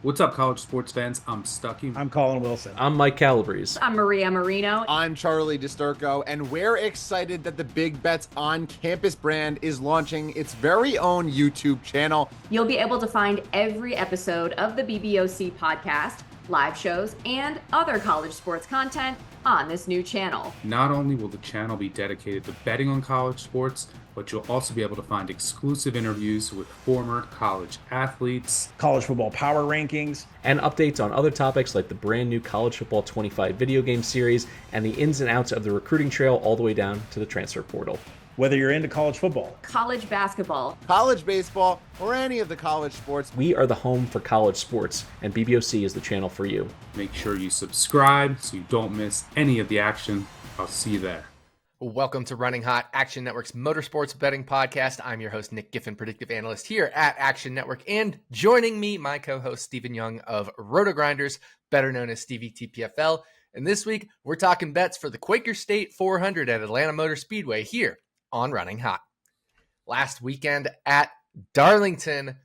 What's up, college sports fans? I'm Stucky. I'm Colin Wilson. I'm Mike Calabrese. I'm Maria Marino. I'm Charlie DiSturco, and we're excited that the Big Bets on Campus brand is launching its very own YouTube channel. You'll be able to find every episode of the BBOC podcast, live shows, and other college sports content on this new channel. Not only will the channel be dedicated to betting on college sports, but you'll also be able to find exclusive interviews with former college athletes, college football power rankings, and updates on other topics like the brand new College Football 25 video game series and the ins and outs of the recruiting trail all the way down to the transfer portal. Whether you're into college football, college basketball, college baseball, or any of the college sports, we are the home for college sports, and BBOC is the channel for you. Make sure you subscribe so you don't miss any of the action. I'll see you there. Welcome to Running Hot, Action Network's motorsports betting podcast. I'm your host, Nick Giffen, predictive analyst here at Action Network. And joining me, my co-host, Stephen Young of Roto Grinders, better known as Stevie TPFL. And this week, we're talking bets for the Quaker State 400 at Atlanta Motor Speedway here on Running Hot. Last weekend at Darlington,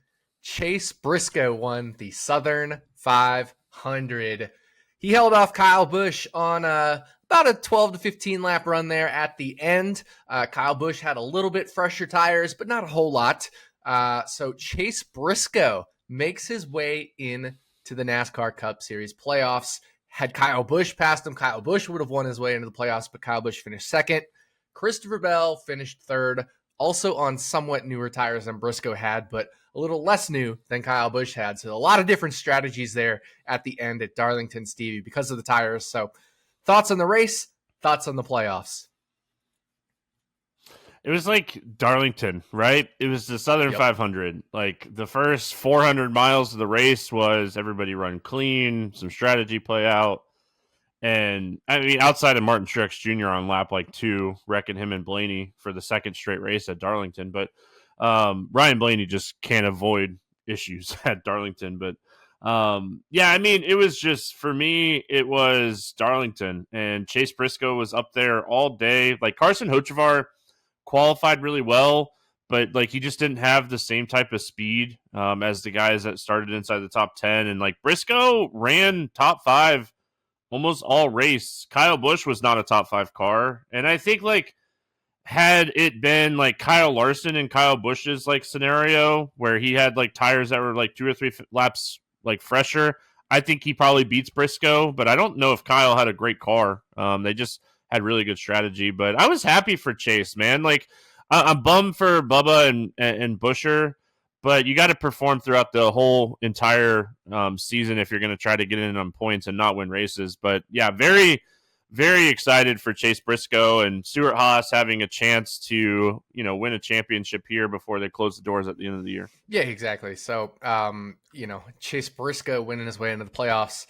Chase Briscoe won the Southern 500. He held off Kyle Busch on about a 12 to 15 lap run there at the end. Kyle Busch had a little bit fresher tires, but not a whole lot. So Chase Briscoe makes his way into the NASCAR Cup Series playoffs. Had Kyle Busch passed him, Kyle Busch would have won his way into the playoffs, but Kyle Busch finished second. Christopher Bell finished third, also on somewhat newer tires than Briscoe had, but a little less new than Kyle Busch had. So a lot of different strategies there at the end at Darlington, Stevie, because of the tires. So thoughts on the race, thoughts on the playoffs. It was like Darlington, right? It was the Southern 500. Like the first 400 miles of the race was everybody run clean, some strategy play out. And I mean, outside of Martin Truex Jr. on lap like 2, wrecking him and Blaney for the second straight race at Darlington. But Ryan Blaney just can't avoid issues at Darlington. But yeah, I mean, it was just, for me, it was Darlington, and Chase Briscoe was up there all day. Like Carson Hocevar qualified really well, but like he just didn't have the same type of speed as the guys that started inside the top 10. And like Briscoe ran top 5 almost all race. Kyle Busch was not a top 5 car. And I think like had it been like Kyle Larson and Kyle Busch's like scenario where he had like tires that were like 2 or 3 laps like fresher, I think he probably beats Briscoe, but I don't know if Kyle had a great car. They just had really good strategy, but I was happy for Chase, man. Like I'm bummed for Bubba and Buescher, but you got to perform throughout the whole entire season if you're going to try to get in on points and not win races. But yeah, very, very excited for Chase Briscoe and Stuart Haas having a chance to, win a championship here before they close the doors at the end of the year. Yeah, exactly. So, Chase Briscoe winning his way into the playoffs.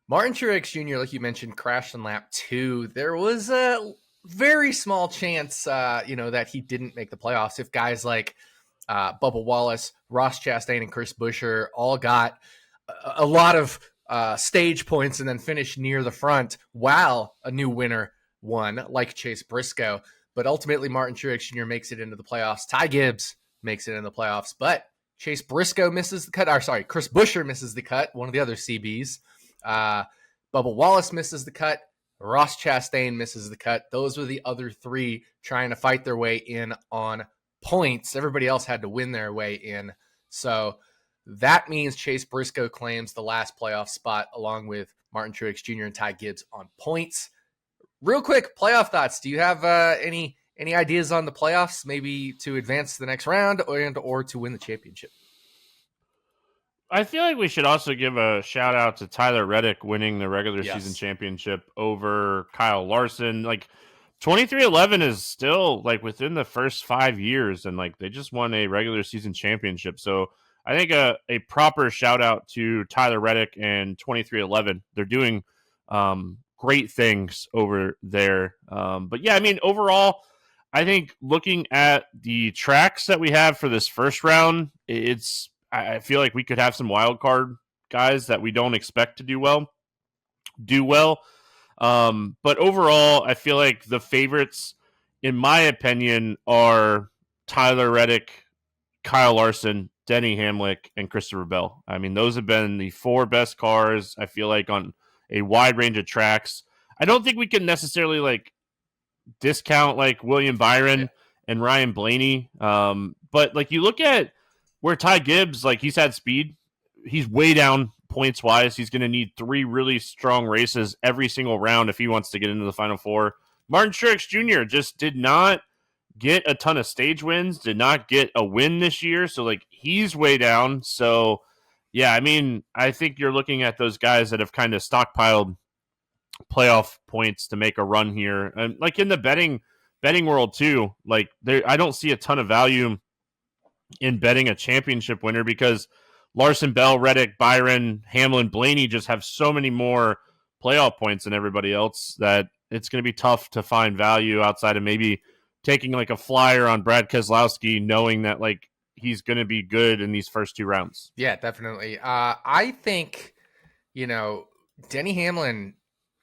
Martin Truex Jr., like you mentioned, crashed in lap 2. There was a very small chance, that he didn't make the playoffs if guys like Bubba Wallace, Ross Chastain, and Chris Buescher all got a lot of stage points and then finished near the front while a new winner won, like Chase Briscoe. But ultimately, Martin Truex Jr. makes it into the playoffs. Ty Gibbs makes it in the playoffs, but Chase Briscoe misses the cut. Chris Buescher misses the cut, one of the other CBs. Bubba Wallace misses the cut. Ross Chastain misses the cut. Those were the other 3 trying to fight their way in on points. Everybody else had to win their way in. So that means Chase Briscoe claims the last playoff spot along with Martin Truex Jr. and Ty Gibbs on points. Real quick, playoff thoughts. Do you have any ideas on the playoffs, maybe to advance to the next round or to win the championship? I feel like we should also give a shout out to Tyler Reddick winning the regular season championship over Kyle Larson. Like 23-11 is still like within the first 5 years, and like they just won a regular season championship. So I think a proper shout out to Tyler Reddick and 23-11. They're doing great things over there. But yeah, I mean, overall, I think looking at the tracks that we have for this first round, I feel like we could have some wild card guys that we don't expect to do well. But overall, I feel like the favorites, in my opinion, are Tyler Reddick, Kyle Larson, Denny Hamlick, and Christopher Bell. I mean, those have been the 4 best cars, I feel like, on a wide range of tracks. I don't think we can necessarily like discount like William Byron and Ryan Blaney. But like you look at where Ty Gibbs, like he's had speed, he's way down points wise. He's going to need 3 really strong races every single round if he wants to get into the Final Four. Martin Truex Jr. just did not get a ton of stage wins, did not get a win this year. So like he's way down. So yeah, I mean, I think you're looking at those guys that have kind of stockpiled playoff points to make a run here. And like in the betting world too, like I don't see a ton of value in betting a championship winner because Larson, Bell, Reddick, Byron, Hamlin, Blaney just have so many more playoff points than everybody else that it's going to be tough to find value outside of maybe taking like a flyer on Brad Keselowski, knowing that like he's going to be good in these first 2 rounds. Yeah, definitely. I think, Denny Hamlin,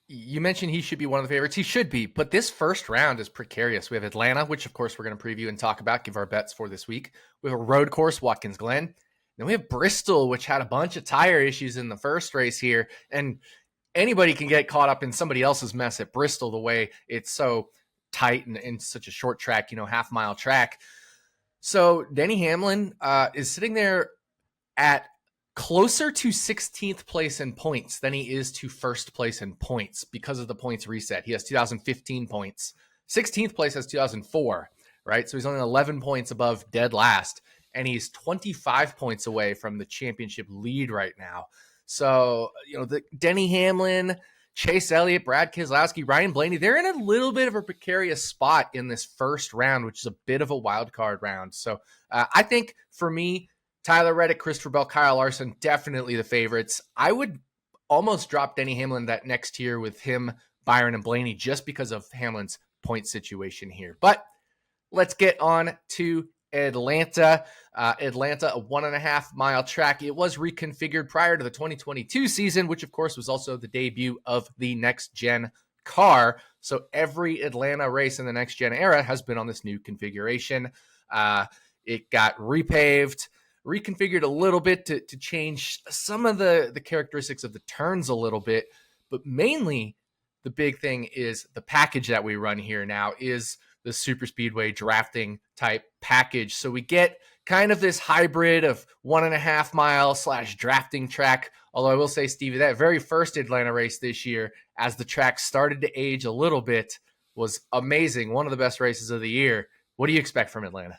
you mentioned he should be one of the favorites. He should be, but this first round is precarious. We have Atlanta, which of course we're going to preview and talk about, give our bets for this week. We have a road course, Watkins Glen. Then we have Bristol, which had a bunch of tire issues in the first race here. And anybody can get caught up in somebody else's mess at Bristol, the way it's so tight and such a short track, half-mile track. So Denny Hamlin is sitting there at closer to 16th place in points than he is to first place in points because of the points reset. He has 2015 points. 16th place has 2004, right? So he's only 11 points above dead last, and he's 25 points away from the championship lead right now. So, the Denny Hamlin, Chase Elliott, Brad Keselowski, Ryan Blaney, they're in a little bit of a precarious spot in this first round, which is a bit of a wild card round. So I think for me, Tyler Reddick, Christopher Bell, Kyle Larson, definitely the favorites. I would almost drop Denny Hamlin that next tier with him, Byron, and Blaney just because of Hamlin's point situation here. But let's get on to Atlanta. Atlanta, a 1.5 mile track. It was reconfigured prior to the 2022 season, which of course was also the debut of the next gen car. So every Atlanta race in the next gen era has been on this new configuration. It got repaved, reconfigured a little bit to change some of the characteristics of the turns a little bit, but mainly the big thing is the package that we run here now is the super speedway drafting type package. So we get kind of this hybrid of 1.5 mile / drafting track. Although I will say, Stevie, that very first Atlanta race this year, as the track started to age a little bit, was amazing. One of the best races of the year. What do you expect from Atlanta?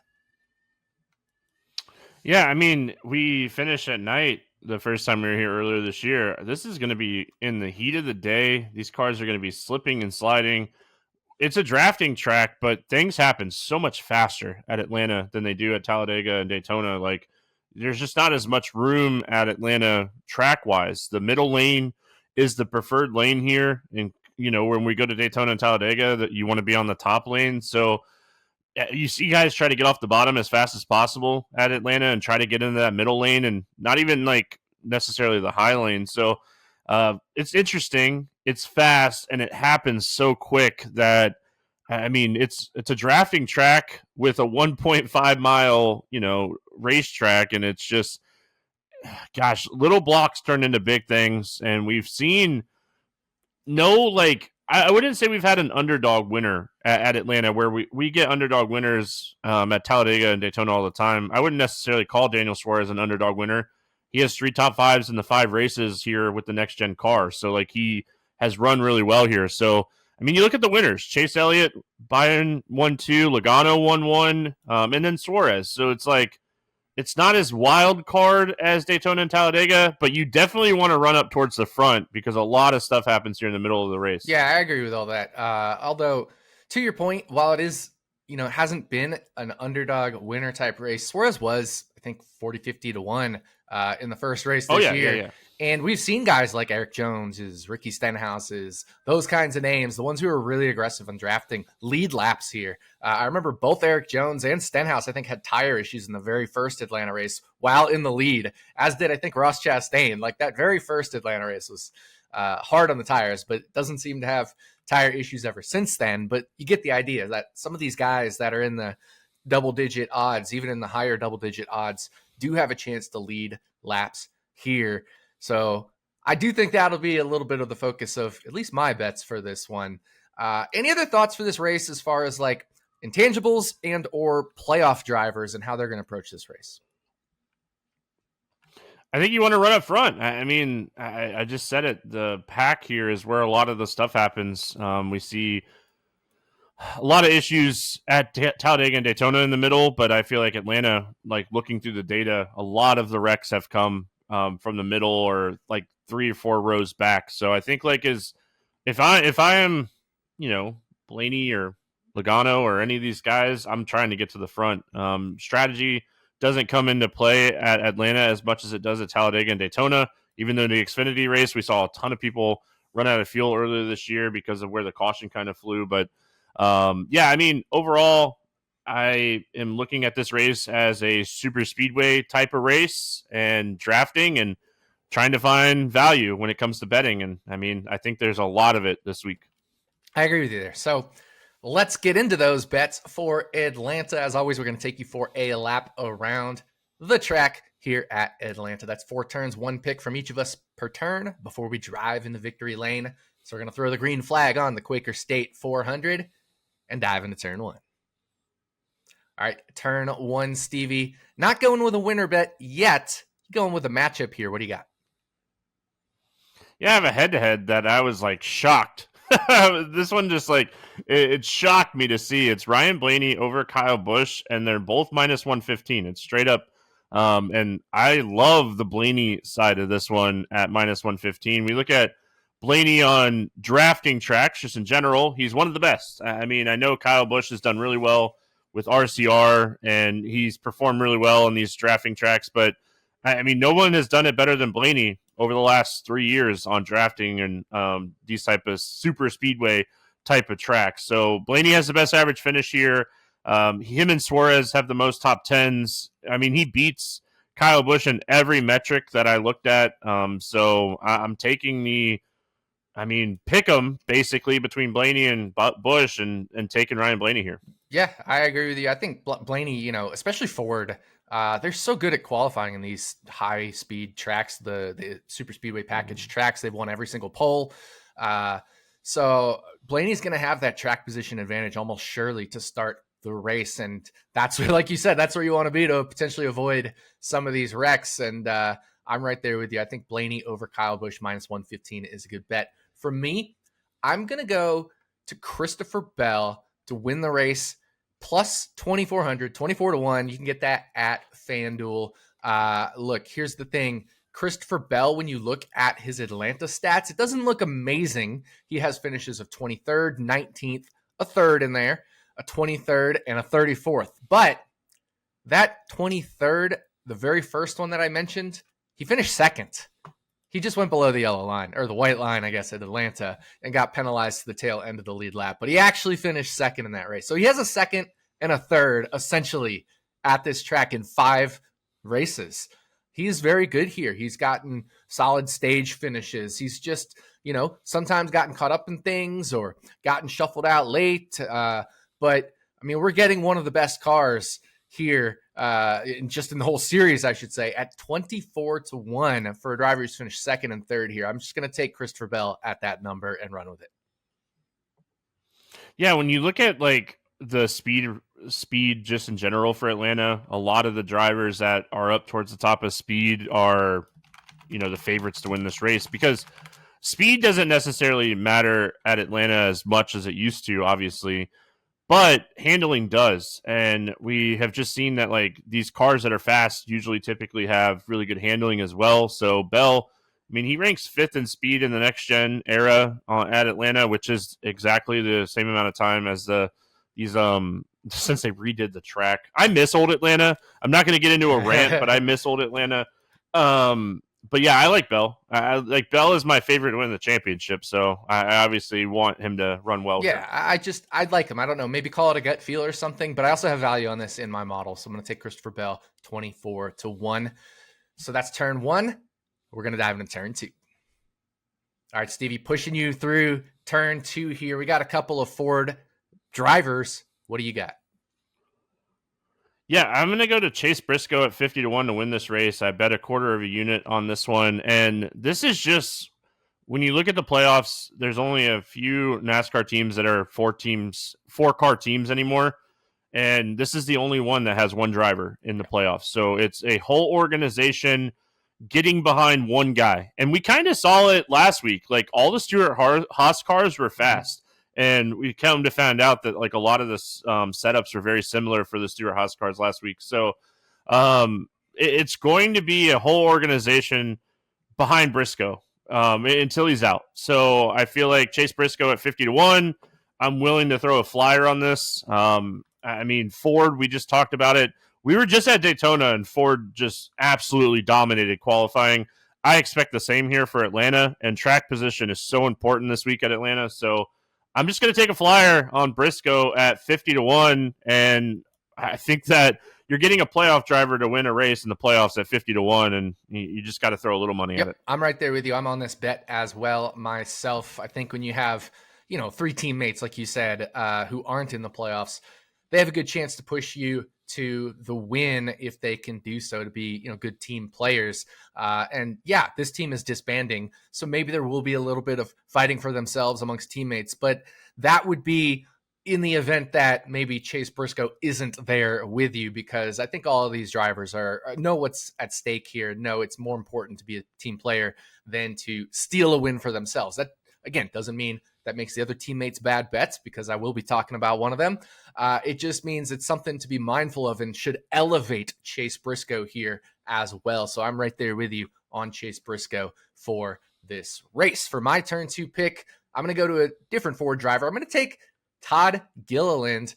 Yeah, I mean, we finished at night the first time we were here earlier this year. This is going to be in the heat of the day. These cars are going to be slipping and sliding. It's a drafting track, but things happen so much faster at Atlanta than they do at Talladega and Daytona. Like, there's just not as much room at Atlanta track-wise. The middle lane is the preferred lane here. And, when we go to Daytona and Talladega, that you want to be on the top lane. So you see guys try to get off the bottom as fast as possible at Atlanta and try to get into that middle lane and not even, like, necessarily the high lane. So it's interesting. It's fast, and it happens so quick that, I mean, it's a drafting track with a 1.5 mile, racetrack, and it's just, gosh, little blocks turn into big things, and we've seen I wouldn't say we've had an underdog winner at Atlanta where we get underdog winners at Talladega and Daytona all the time. I wouldn't necessarily call Daniel Suarez an underdog winner. He has 3 top 5s in the 5 races here with the next gen car. So like he has run really well here. So, I mean, you look at the winners, Chase Elliott, Byron 1-2, Logano 1-1, and then Suarez. So it's like, it's not as wild card as Daytona and Talladega, but you definitely want to run up towards the front because a lot of stuff happens here in the middle of the race. Yeah, I agree with all that. Although, to your point, while it is, it hasn't been an underdog winner type race, Suarez was, I think, 40-50 to 1 in the first race this year. Yeah. And we've seen guys like Eric Jones's, Ricky Stenhouse's, those kinds of names, the ones who are really aggressive on drafting, lead laps here. I remember both Eric Jones and Stenhouse, I think, had tire issues in the very first Atlanta race while in the lead, as did, I think, Ross Chastain. Like, that very first Atlanta race was hard on the tires, but doesn't seem to have tire issues ever since then. But you get the idea that some of these guys that are in the double-digit odds, even in the higher double-digit odds, do have a chance to lead laps here. So I do think that'll be a little bit of the focus of at least my bets for this one. Any other thoughts for this race as far as like intangibles and or playoff drivers and how they're going to approach this race? I think you want to run up front. I mean, I just said it. The pack here is where a lot of the stuff happens. We see a lot of issues at Talladega and Daytona in the middle, but I feel like Atlanta, like looking through the data, a lot of the wrecks have come from the middle or like 3 or 4 rows back. So I think like if I am, Blaney or Logano or any of these guys, I'm trying to get to the front. Strategy doesn't come into play at Atlanta as much as it does at Talladega and Daytona. Even though the Xfinity race, we saw a ton of people run out of fuel earlier this year because of where the caution kind of flew. But I mean, overall, I am looking at this race as a super speedway type of race and drafting and trying to find value when it comes to betting. And I mean, I think there's a lot of it this week. I agree with you there. So let's get into those bets for Atlanta. As always, we're going to take you for a lap around the track here at Atlanta. That's 4 turns, 1 pick from each of us per turn before we drive in the victory lane. So we're going to throw the green flag on the Quaker State 400 and dive into turn 1. All right, turn 1, Stevie. Not going with a winner bet yet. Going with a matchup here. What do you got? Yeah, I have a head-to-head that I was like shocked. This one just like it shocked me to see. It's Ryan Blaney over Kyle Busch, and they're both minus 115. It's straight up. And I love the Blaney side of this one at minus 115. We look at Blaney on drafting tracks just in general. He's one of the best. I mean, I know Kyle Busch has done really well with RCR, and he's performed really well on these drafting tracks. But, I mean, no one has done it better than Blaney over the last 3 years on drafting and these type of super speedway type of tracks. So Blaney has the best average finish here. Him and Suarez have the most top 10s. I mean, he beats Kyle Busch in every metric that I looked at. So I'm taking pick 'em basically between Blaney and Busch and taking Ryan Blaney here. Yeah, I agree with you. I think Blaney, especially Ford, they're so good at qualifying in these high speed tracks, the super speedway package tracks. They've won every single pole. So Blaney's going to have that track position advantage almost surely to start the race. And that's where, like you said, that's where you want to be to potentially avoid some of these wrecks. And I'm right there with you. I think Blaney over Kyle Busch minus 115 is a good bet. For me, I'm going to go to Christopher Bell to win the race, plus 2,400, 24 to 1. You can get that at FanDuel. Look, here's the thing. Christopher Bell, when you look at his Atlanta stats, it doesn't look amazing. He has finishes of 23rd, 19th, a 3rd in there, a 23rd, and a 34th. But that 23rd, the very first one that I mentioned, he finished 2nd. He just went below the yellow line, or the white line, I guess, at Atlanta, and got penalized to the tail end of the lead lap. But he actually finished 2nd in that race. So he has a 2nd and a 3rd, essentially, at this track in 5 races. He's very good here. He's gotten solid stage finishes. He's just, sometimes gotten caught up in things or gotten shuffled out late. But, I mean, we're getting one of the best cars here in the whole series, I should say, at 24 to 1 for a driver who's finished 2nd and 3rd here. I'm just going to take Christopher Bell at that number and run with it. Yeah, when you look at like the speed just in general for Atlanta, a lot of the drivers that are up towards the top of speed are, the favorites to win this race, because speed doesn't necessarily matter at Atlanta as much as it used to, obviously. But handling does, and we have just seen that like these cars that are fast usually typically have really good handling as well. So Bell, I mean, he ranks 5th in speed in the next gen era at Atlanta, which is exactly the same amount of time as these since they redid the track. I miss old Atlanta. I'm not going to get into a rant, but I miss old Atlanta. But yeah, I like Bell. I like Bell is my favorite to win the championship, so I obviously want him to run well. Yeah, I'd like him. I don't know, maybe call it a gut feel or something, but I also have value on this in my model, so I'm going to take Christopher Bell 24 to 1. So that's turn 1. We're going to dive into turn 2. All right, Stevie, pushing you through turn 2 here. We got a couple of Ford drivers. What do you got? Yeah, I'm going to go to Chase Briscoe at 50 to 1 to win this race. I bet a quarter of a unit on this one. And this is just, when you look at the playoffs, there's only a few NASCAR teams that are 4-car teams anymore. And this is the only one that has one driver in the playoffs. So it's a whole organization getting behind one guy. And we kind of saw it last week. Like, all the Stewart-Haas cars were fast. And we come to find out that, like, a lot of the setups are very similar for the Stewart-Haas cars last week. So it's going to be a whole organization behind Briscoe until he's out. So I feel like Chase Briscoe at 50 to 1. I'm willing to throw a flyer on this. I mean, Ford, we just talked about it. We were just at Daytona, and Ford just absolutely dominated qualifying. I expect the same here for Atlanta, and track position is so important this week at Atlanta. So I'm just going to take a flyer on Briscoe at 50 to 1, and I think that you're getting a playoff driver to win a race in the playoffs at 50 to 1, and you just got to throw a little money at it. I'm right there with you. I'm on this bet as well myself. I think when you have, 3 teammates, like you said, who aren't in the playoffs, they have a good chance to push you to the win if they can do so, to be, good team players. And yeah, this team is disbanding, so maybe there will be a little bit of fighting for themselves amongst teammates, but that would be in the event that maybe Chase Briscoe isn't there with you, because I think all of these drivers know what's at stake here. No, it's more important to be a team player than to steal a win for themselves. That, again, doesn't mean that makes the other teammates bad bets, because I will be talking about one of them. It just means it's something to be mindful of and should elevate Chase Briscoe here as well. So I'm right there with you on Chase Briscoe for this race. For my turn 2 pick, I'm going to go to a different Ford driver. I'm going to take Todd Gilliland.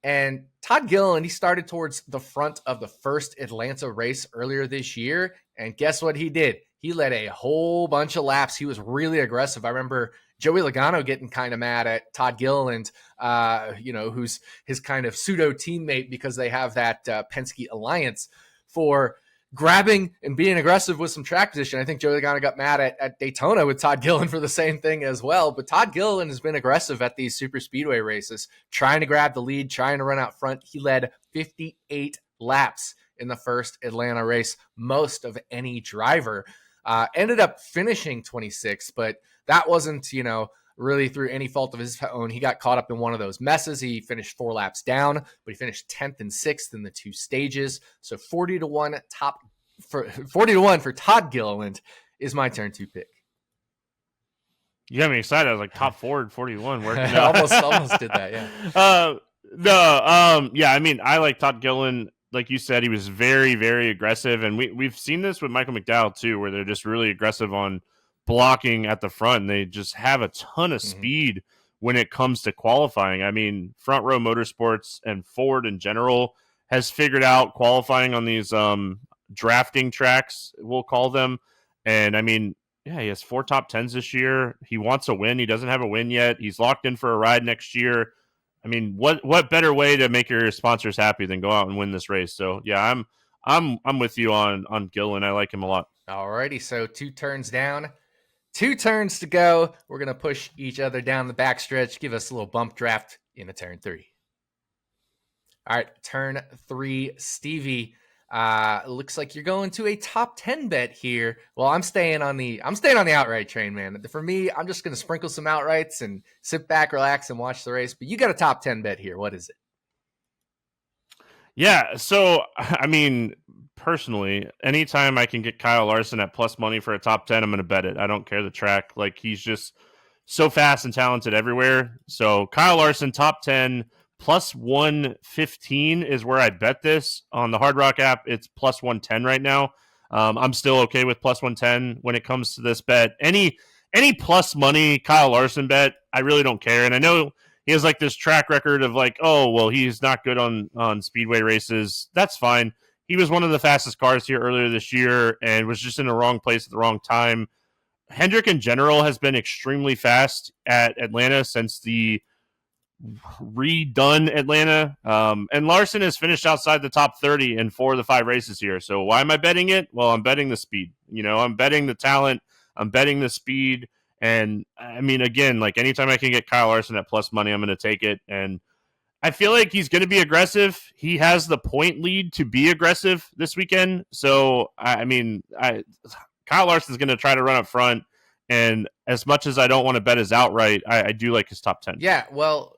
And Todd Gilliland, he started towards the front of the first Atlanta race earlier this year. And guess what he did? He led a whole bunch of laps. He was really aggressive. I remember Joey Logano getting kind of mad at Todd Gilliland, who's his kind of pseudo teammate, because they have that Penske alliance, for grabbing and being aggressive with some track position. I think Joey Logano got mad at Daytona with Todd Gilliland for the same thing as well. But Todd Gilliland has been aggressive at these super speedway races, trying to grab the lead, trying to run out front. He led 58 laps in the first Atlanta race, most of any driver. Ended up finishing 26th, but that wasn't, really through any fault of his own. He got caught up in one of those messes. He finished 4 laps down, but he finished 10th and 6th in the 2 stages. So 40 to 1 for Todd Gilliland is my turn 2 pick. You got me excited. I was like, top Ford 41. almost did that, yeah. Yeah, I mean, I like Todd Gilliland. Like you said, he was very, very aggressive. And we've seen this with Michael McDowell, too, where they're just really aggressive on blocking at the front. And they just have a ton of speed when it comes to qualifying. I mean, Front Row Motorsports and Ford in general has figured out qualifying on these drafting tracks, we'll call them. And I mean, yeah, he has 4 top 10s this year. He wants a win. He doesn't have a win yet. He's locked in for a ride next year. I mean, what better way to make your sponsors happy than go out and win this race? So yeah, I'm with you on Gillen. I like him a lot. Alrighty, so 2 turns down, 2 turns to go. We're gonna push each other down the backstretch. Give us a little bump draft in the turn 3. All right, turn 3, Stevie. Looks like you're going to a top 10 bet here. Well, I'm staying on the outright train, man. For me, I'm just gonna sprinkle some outrights and sit back, relax, and watch the race. But you got a top 10 bet here. What is it? Yeah, so I mean, personally, anytime I can get Kyle Larson at plus money for a top 10, I'm gonna bet it. I don't care the track. Like, he's just so fast and talented everywhere. So Kyle Larson, top 10. Plus 115 is where I bet this. On the Hard Rock app, it's plus 110 right now. I'm still okay with plus 110 when it comes to this bet. Any plus money Kyle Larson bet, I really don't care. And I know he has like this track record of like, oh, well, he's not good on speedway races. That's fine. He was one of the fastest cars here earlier this year and was just in the wrong place at the wrong time. Hendrick in general has been extremely fast at Atlanta since the redone Atlanta, and Larson has finished outside the top 30 in 4 of the 5 races here. So why am I betting it? Well, I'm betting the speed. I'm betting the talent. I'm betting the speed. And I mean, again, like anytime I can get Kyle Larson at plus money, I'm going to take it. And I feel like he's going to be aggressive. He has the point lead to be aggressive this weekend. So, Kyle Larson's going to try to run up front. And as much as I don't want to bet his outright, I do like his top 10. Yeah, well,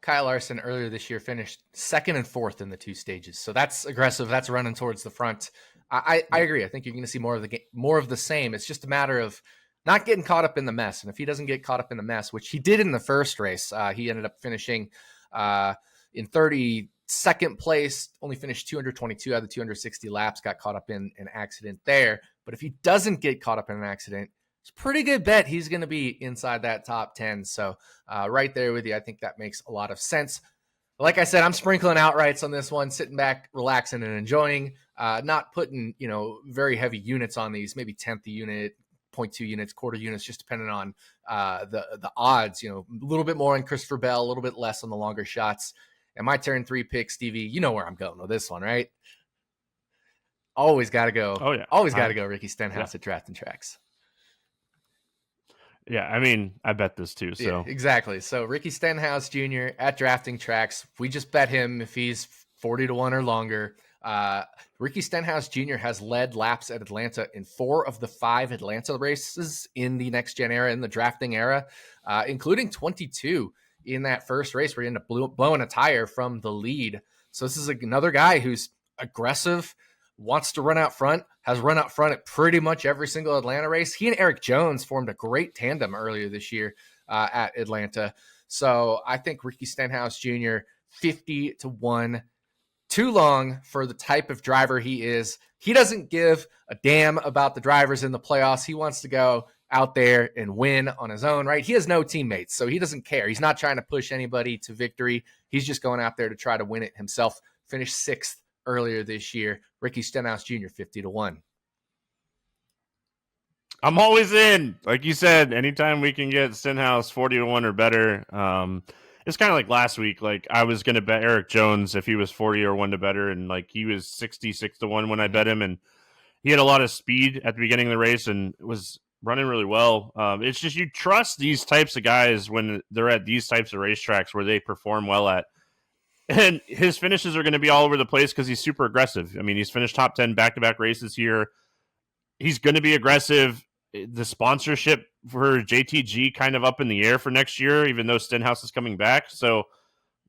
Kyle Larson earlier this year finished 2nd and 4th in the 2 stages. So that's aggressive. That's running towards the front. I agree. I think you're going to see more of the same. It's just a matter of not getting caught up in the mess. And if he doesn't get caught up in the mess, which he did in the first race, he ended up finishing in 32nd place, only finished 222 out of the 260 laps, got caught up in an accident there. But if he doesn't get caught up in an accident, it's a pretty good bet he's going to be inside that top 10. So right there with you, I think that makes a lot of sense. Like I said, I'm sprinkling outrights on this one, sitting back, relaxing, and enjoying, not putting, very heavy units on these, maybe 10th a unit, 0.2 units, quarter units, just depending on the odds, a little bit more on Christopher Bell, a little bit less on the longer shots. And my turn 3 pick, Stevie, you know where I'm going with this one, right? Always got to go. Oh, yeah. Always got to go Ricky Stenhouse at Drafting Tracks. Yeah, I bet this too. So yeah, exactly. So Ricky Stenhouse Jr. at Drafting Tracks. We just bet him if he's 40-1 or longer. Ricky Stenhouse Jr. has led laps at Atlanta in 4 of the 5 Atlanta races in the next gen era, in the drafting era, including 22 in that first race where he ended up blowing a tire from the lead. So this is another guy who's aggressive, wants to run out front, has run out front at pretty much every single Atlanta race. He and Eric Jones formed a great tandem earlier this year at Atlanta. So I think Ricky Stenhouse Jr., 50-1, too long for the type of driver he is. He doesn't give a damn about the drivers in the playoffs. He wants to go out there and win on his own, right? He has no teammates, so he doesn't care. He's not trying to push anybody to victory. He's just going out there to try to win it himself. Finished 6th earlier this year. Ricky Stenhouse Jr., 50-1. I'm always in. Like you said, anytime we can get Stenhouse 40-1 or better. It's kind of like last week. Like I was going to bet Eric Jones if he was 40 or 1 to better, and like he was 66-1 when I bet him, and he had a lot of speed at the beginning of the race and was running really well. It's just you trust these types of guys when they're at these types of racetracks where they perform well at. And his finishes are going to be all over the place because he's super aggressive. I mean, he's finished top 10 back-to-back races here. He's going to be aggressive. The sponsorship for JTG kind of up in the air for next year, even though Stenhouse is coming back. So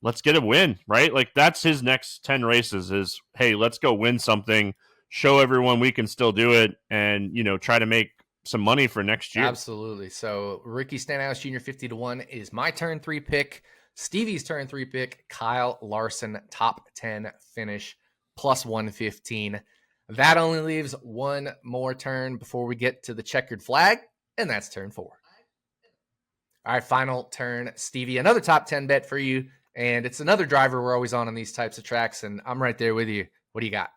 let's get a win, right? Like that's his next 10 races is, hey, let's go win something, show everyone we can still do it, and, try to make some money for next year. Absolutely. So Ricky Stenhouse Jr., 50-1 is my turn 3 pick. Stevie's turn 3 pick, Kyle Larson, top 10 finish, plus 115. That only leaves one more turn before we get to the checkered flag, and that's turn 4. All right, final turn, Stevie. Another top 10 bet for you, and it's another driver we're always on these types of tracks, and I'm right there with you. What do you got?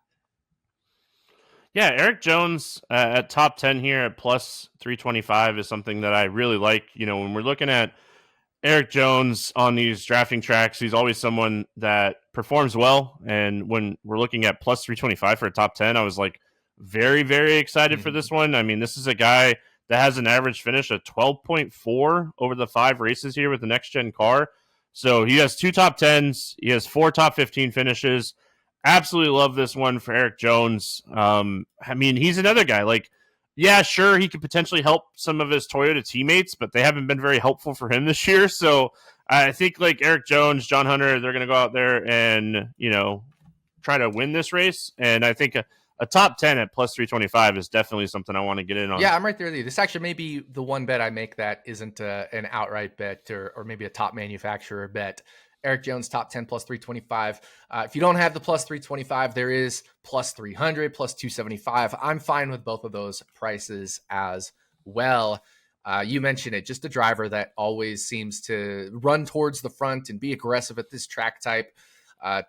Yeah, Eric Jones at top 10 here at plus 325 is something that I really like. When we're looking at Eric Jones on these drafting tracks, he's always someone that performs well. And when we're looking at plus 325 for a top 10, I was like very, very excited for this one. I mean, this is a guy that has an average finish of 12.4 over the 5 races here with the next gen car. So he has 2 top 10s. He has 4 top 15 finishes. Absolutely love this one for Eric Jones. I mean, he's another guy like, yeah, sure, he could potentially help some of his Toyota teammates, but they haven't been very helpful for him this year. So I think like Eric Jones, John Hunter, they're going to go out there and, try to win this race. And I think a top 10 at plus 325 is definitely something I want to get in on. Yeah, I'm right there with you. This actually may be the one bet I make that isn't an outright bet or maybe a top manufacturer bet. Eric Jones, top 10, plus 325. If you don't have the plus 325, there is plus 300, plus 275. I'm fine with both of those prices as well. You mentioned it, just a driver that always seems to run towards the front and be aggressive at this track type.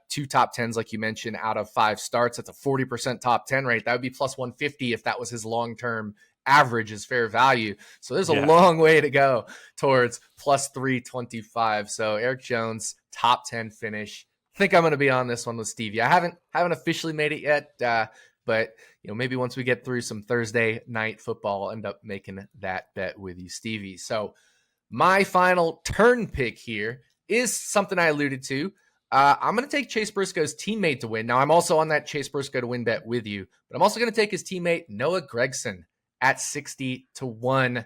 2 top 10s, like you mentioned, out of 5 starts. That's a 40% top 10 rate. That would be plus 150 if that was his long-term average is fair value. So there's a long way to go towards plus 325. So Eric Jones, top 10 finish. I think I'm going to be on this one with Stevie. I haven't officially made it yet, but maybe once we get through some Thursday night football, I'll end up making that bet with you, Stevie. So my final turn pick here is something I alluded to. I'm going to take Chase Briscoe's teammate to win. Now, I'm also on that Chase Briscoe to win bet with you, but I'm also going to take his teammate Noah Gragson at 60-1.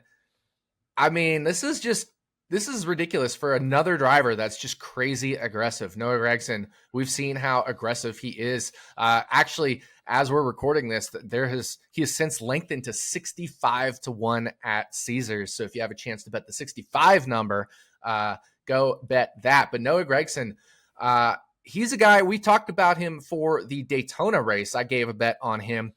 I mean, this is ridiculous for another driver that's just crazy aggressive. Noah Gragson, we've seen how aggressive he is. Actually, as we're recording this, he has since lengthened to 65-1 at Caesars. So if you have a chance to bet the 65 number, go bet that. But Noah Gragson, he's a guy, we talked about him for the Daytona race. I gave a bet on him.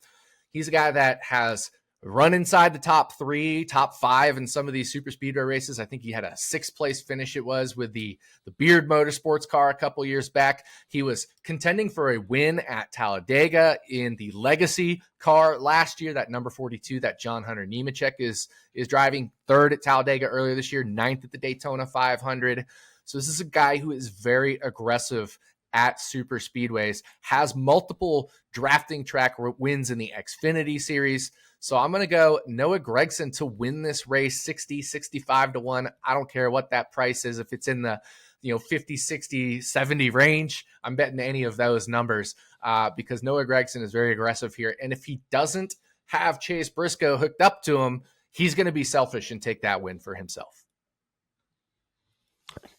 He's a guy that has run inside the top 3, top 5 in some of these super speedway races. I think he had a 6th place finish. It was with the Beard Motorsports car a couple years back. He was contending for a win at Talladega in the Legacy car last year, that number 42 that John Hunter Nemechek is driving, 3rd at Talladega earlier this year, 9th at the Daytona 500. So this is a guy who is very aggressive at super speedways, has multiple drafting track wins in the Xfinity series. So I'm going to go Noah Gragson to win this race, 65-1. I don't care what that price is. If it's in the 50, 60, 70 range, I'm betting any of those numbers because Noah Gragson is very aggressive here. And if he doesn't have Chase Briscoe hooked up to him, he's going to be selfish and take that win for himself.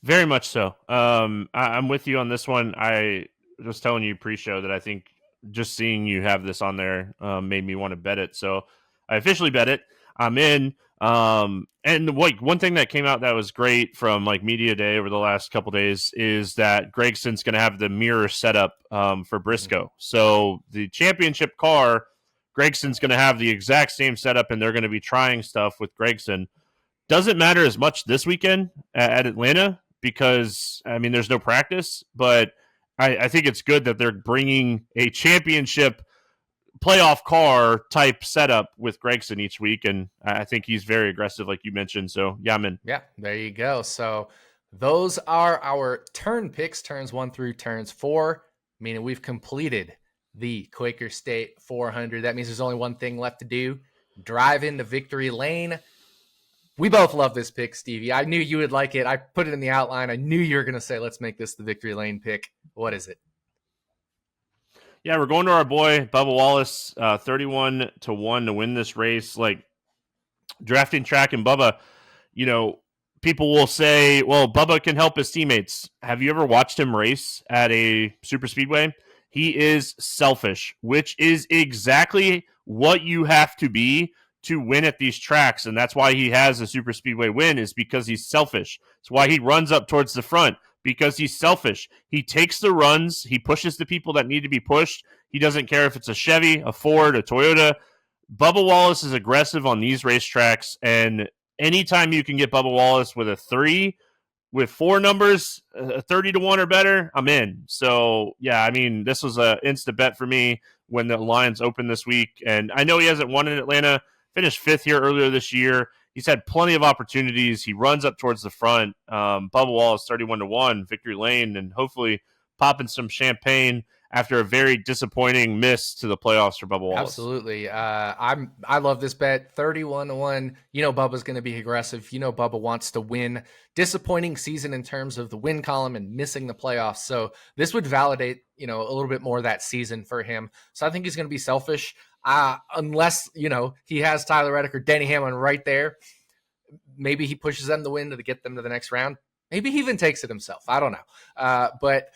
Very much so. I'm with you on this one. I was telling you pre-show that I think just seeing you have this on there made me want to bet it. So I officially bet it. I'm in. And one thing that came out that was great from media day over the last couple days is that Gregson's going to have the mirror setup for Briscoe. So the championship car, Gregson's going to have the exact same setup, and they're going to be trying stuff with Gragson. Doesn't matter as much this weekend at Atlanta because, there's no practice, but I think it's good that they're bringing a championship playoff car type setup with Gragson each week, and I think he's very aggressive, like you mentioned. So, yeah, I'm in. Yeah, there you go. So those are our turn picks, turns 1 through turns 4, meaning we've completed the Quaker State 400. That means there's only one thing left to do, drive into victory lane. We both love this pick, Stevie. I knew you would like it. I put it in the outline. I knew you were going to say, let's make this the victory lane pick. What is it? Yeah, we're going to our boy, Bubba Wallace, 31-1 to win this race. Drafting track and Bubba, people will say, well, Bubba can help his teammates. Have you ever watched him race at a super speedway? He is selfish, which is exactly what you have to be to win at these tracks, and that's why he has a super speedway win, is because he's selfish. It's why he runs up towards the front, because he's selfish. He takes the runs, he pushes the people that need to be pushed. He doesn't care if it's a Chevy, a Ford, a Toyota. Bubba Wallace is aggressive on these racetracks, and anytime you can get Bubba Wallace with a 3, with 4 numbers, 30-1 or better, I'm in. So, yeah, this was an instant bet for me when the lines opened this week, and I know he hasn't won in Atlanta. Finished 5th here earlier this year. He's had plenty of opportunities. He runs up towards the front. Bubba Wallace 31-1, victory lane, and hopefully popping some champagne after a very disappointing miss to the playoffs for Bubba Wallace. Absolutely. I love this bet. 31-1. Bubba's going to be aggressive. Bubba wants to win. Disappointing season in terms of the win column and missing the playoffs. So this would validate, a little bit more of that season for him. So I think he's going to be selfish. Unless, he has Tyler Reddick or Denny Hamlin right there. Maybe he pushes them to win to get them to the next round. Maybe he even takes it himself. I don't know. But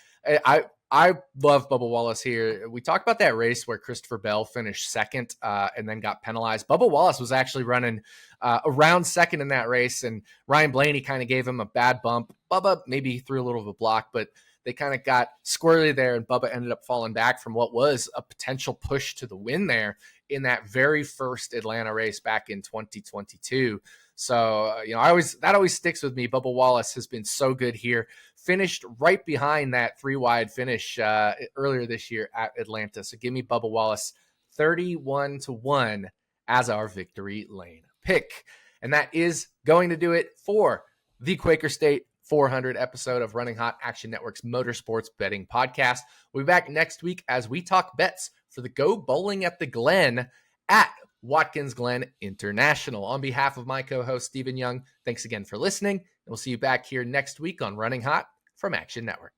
I love Bubba Wallace here. We talked about that race where Christopher Bell finished 2nd and then got penalized. Bubba Wallace was actually running around 2nd in that race, and Ryan Blaney kind of gave him a bad bump. Bubba maybe threw a little of a block, but they kind of got squirrely there, and Bubba ended up falling back from what was a potential push to the win there in that very first Atlanta race back in 2022. So, that always sticks with me. Bubba Wallace has been so good here. Finished right behind that 3-wide finish earlier this year at Atlanta. So give me Bubba Wallace 31-1 as our victory lane pick. And that is going to do it for the Quaker State 400 episode of Running Hot, Action Network's Motorsports Betting Podcast. We'll be back next week as we talk bets for the Go Bowling at the Glen at Watkins Glen International. On behalf of my co-host, Stephen Young, thanks again for listening. And we'll see you back here next week on Running Hot, from Action Network.